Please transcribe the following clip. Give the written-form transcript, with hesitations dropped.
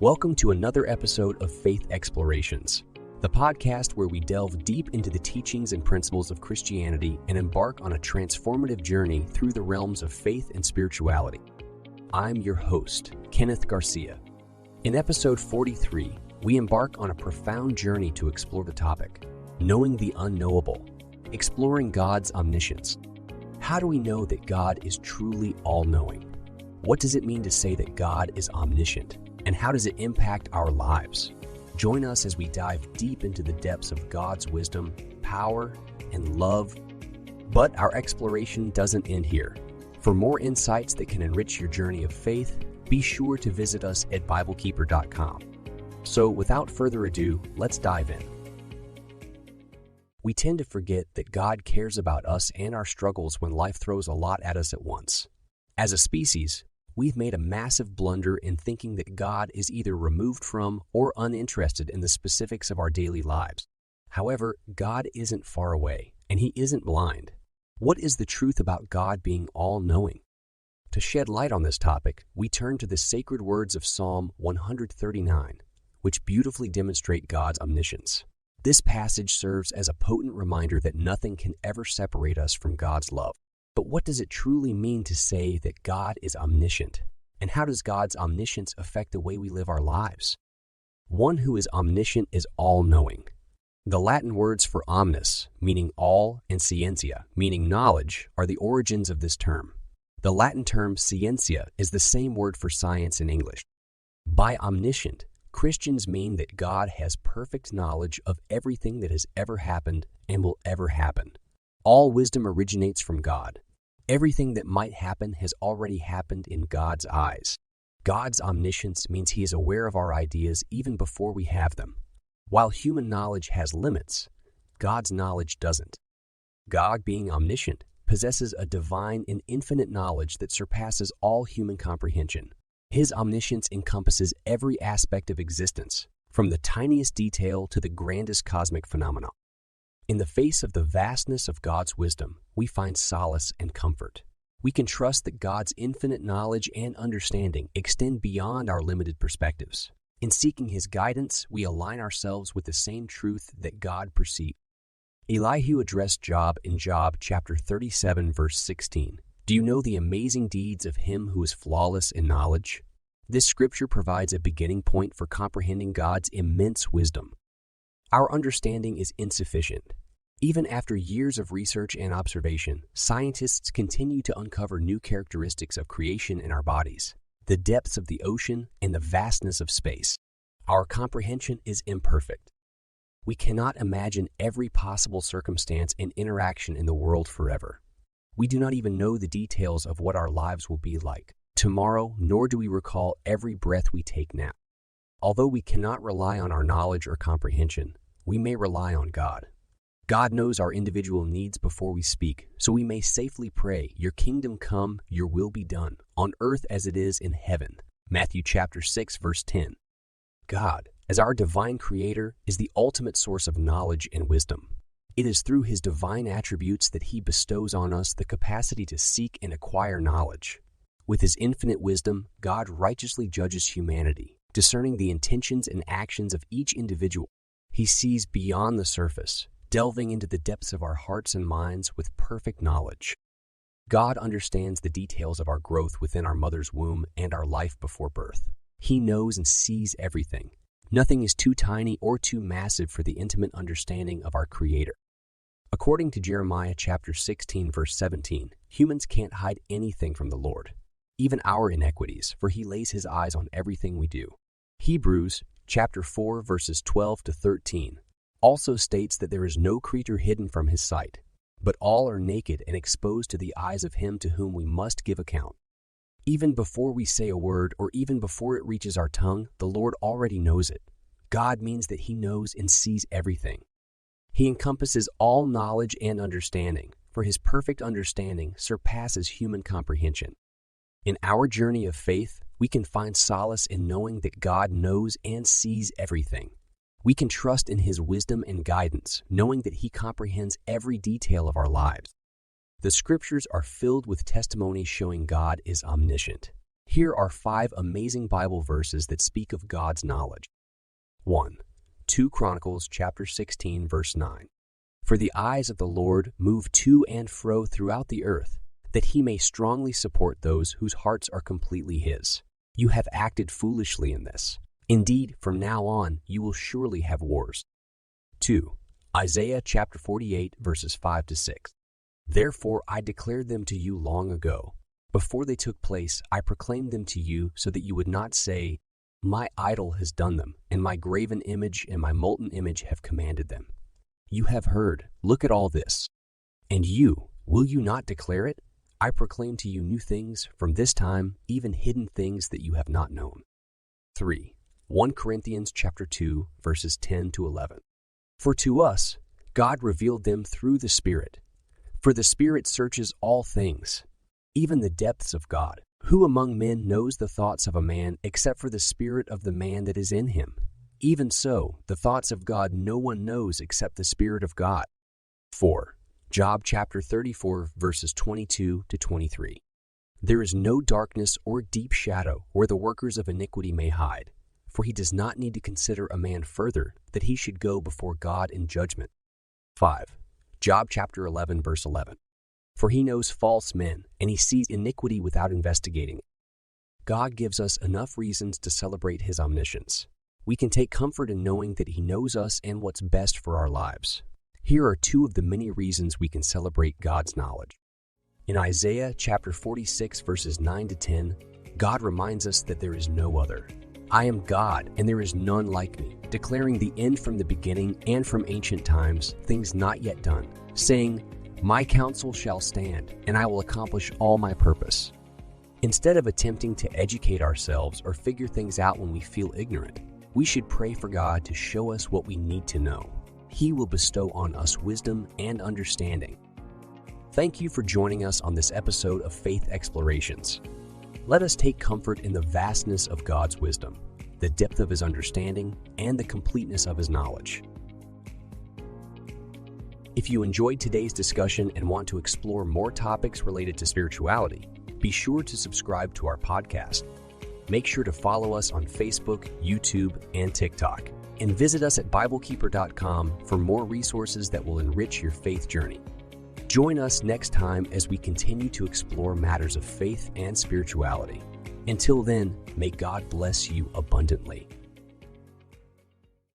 Welcome to another episode of Faith Explorations, the podcast where we delve deep into the teachings and principles of Christianity and embark on a transformative journey through the realms of faith and spirituality. I'm your host, Kenneth Garcia. In episode 43, we embark on a profound journey to explore the topic, knowing the unknowable, exploring God's omniscience. How do we know that God is truly all-knowing? What does it mean to say that God is omniscient? And how does it impact our lives? Join us as we dive deep into the depths of God's wisdom, power, and love. But our exploration doesn't end here. For more insights that can enrich your journey of faith, be sure to visit us at BibleKeeper.com. So without further ado, let's dive in. We tend to forget that God cares about us and our struggles when life throws a lot at us at once. As a species, we've made a massive blunder in thinking that God is either removed from or uninterested in the specifics of our daily lives. However, God isn't far away, and He isn't blind. What is the truth about God being all-knowing? To shed light on this topic, we turn to the sacred words of Psalm 139, which beautifully demonstrate God's omniscience. This passage serves as a potent reminder that nothing can ever separate us from God's love. But what does it truly mean to say that God is omniscient? And how does God's omniscience affect the way we live our lives? One who is omniscient is all-knowing. The Latin words for omnis, meaning all, and scientia, meaning knowledge, are the origins of this term. The Latin term scientia is the same word for science in English. By omniscient, Christians mean that God has perfect knowledge of everything that has ever happened and will ever happen. All wisdom originates from God. Everything that might happen has already happened in God's eyes. God's omniscience means He is aware of our ideas even before we have them. While human knowledge has limits, God's knowledge doesn't. God, being omniscient, possesses a divine and infinite knowledge that surpasses all human comprehension. His omniscience encompasses every aspect of existence, from the tiniest detail to the grandest cosmic phenomena. In the face of the vastness of God's wisdom, we find solace and comfort. We can trust that God's infinite knowledge and understanding extend beyond our limited perspectives. In seeking His guidance, we align ourselves with the same truth that God perceived. Elihu addressed Job in Job chapter 37, verse 16. Do you know the amazing deeds of Him who is flawless in knowledge? This scripture provides a beginning point for comprehending God's immense wisdom. Our understanding is insufficient. Even after years of research and observation, scientists continue to uncover new characteristics of creation in our bodies, the depths of the ocean, and the vastness of space. Our comprehension is imperfect. We cannot imagine every possible circumstance and interaction in the world forever. We do not even know the details of what our lives will be like tomorrow, nor do we recall every breath we take now. Although we cannot rely on our knowledge or comprehension, we may rely on God. God knows our individual needs before we speak, so we may safely pray, "Your kingdom come, your will be done, on earth as it is in heaven." Matthew chapter 6, verse 10. God, as our divine creator, is the ultimate source of knowledge and wisdom. It is through His divine attributes that He bestows on us the capacity to seek and acquire knowledge. With His infinite wisdom, God righteously judges humanity, discerning the intentions and actions of each individual. He sees beyond the surface, delving into the depths of our hearts and minds with perfect knowledge. God understands the details of our growth within our mother's womb and our life before birth. He knows and sees everything. Nothing is too tiny or too massive for the intimate understanding of our Creator. According to Jeremiah chapter 16, verse 17, humans can't hide anything from the Lord, even our iniquities, for He lays His eyes on everything we do. Hebrews chapter 4, verses 12 to 13, also states that there is no creature hidden from His sight, but all are naked and exposed to the eyes of Him to whom we must give account. Even before we say a word or even before it reaches our tongue, the Lord already knows it. God means that He knows and sees everything. He encompasses all knowledge and understanding, for His perfect understanding surpasses human comprehension. In our journey of faith, we can find solace in knowing that God knows and sees everything. We can trust in His wisdom and guidance, knowing that He comprehends every detail of our lives. The scriptures are filled with testimonies showing God is omniscient. Here are 5 amazing Bible verses that speak of God's knowledge. 1. 2 Chronicles chapter 16, verse 9. For the eyes of the Lord move to and fro throughout the earth, that he may strongly support those whose hearts are completely his. You have acted foolishly in this. Indeed, from now on, you will surely have wars. 2. Isaiah chapter 48, verses 5 to 6. Therefore I declared them to you long ago. Before they took place, I proclaimed them to you so that you would not say, my idol has done them, and my graven image and my molten image have commanded them. You have heard, look at all this. And you, will you not declare it? I proclaim to you new things from this time, even hidden things that you have not known. 3. 1 Corinthians chapter 2, verses 10 to 11. For to us, God revealed them through the Spirit. For the Spirit searches all things, even the depths of God. Who among men knows the thoughts of a man except for the spirit of the man that is in him? Even so, the thoughts of God no one knows except the Spirit of God. 4. Job chapter 34, verses 22 to 23. There is no darkness or deep shadow where the workers of iniquity may hide, for he does not need to consider a man further that he should go before God in judgment. 5. Job chapter 11, verse 11. For he knows false men, and he sees iniquity without investigating it. God gives us enough reasons to celebrate his omniscience. We can take comfort in knowing that he knows us and what's best for our lives. Here are 2 of the many reasons we can celebrate God's knowledge. In Isaiah chapter 46, verses 9 to 10, God reminds us that there is no other. I am God, and there is none like me, declaring the end from the beginning and from ancient times, things not yet done, saying, my counsel shall stand, and I will accomplish all my purpose. Instead of attempting to educate ourselves or figure things out when we feel ignorant, we should pray for God to show us what we need to know. He will bestow on us wisdom and understanding. Thank you for joining us on this episode of Faith Explorations. Let us take comfort in the vastness of God's wisdom, the depth of his understanding, and the completeness of his knowledge. If you enjoyed today's discussion and want to explore more topics related to spirituality, be sure to subscribe to our podcast. Make sure to follow us on Facebook, YouTube, and TikTok, and visit us at BibleKeeper.com for more resources that will enrich your faith journey. Join us next time as we continue to explore matters of faith and spirituality. Until then, may God bless you abundantly.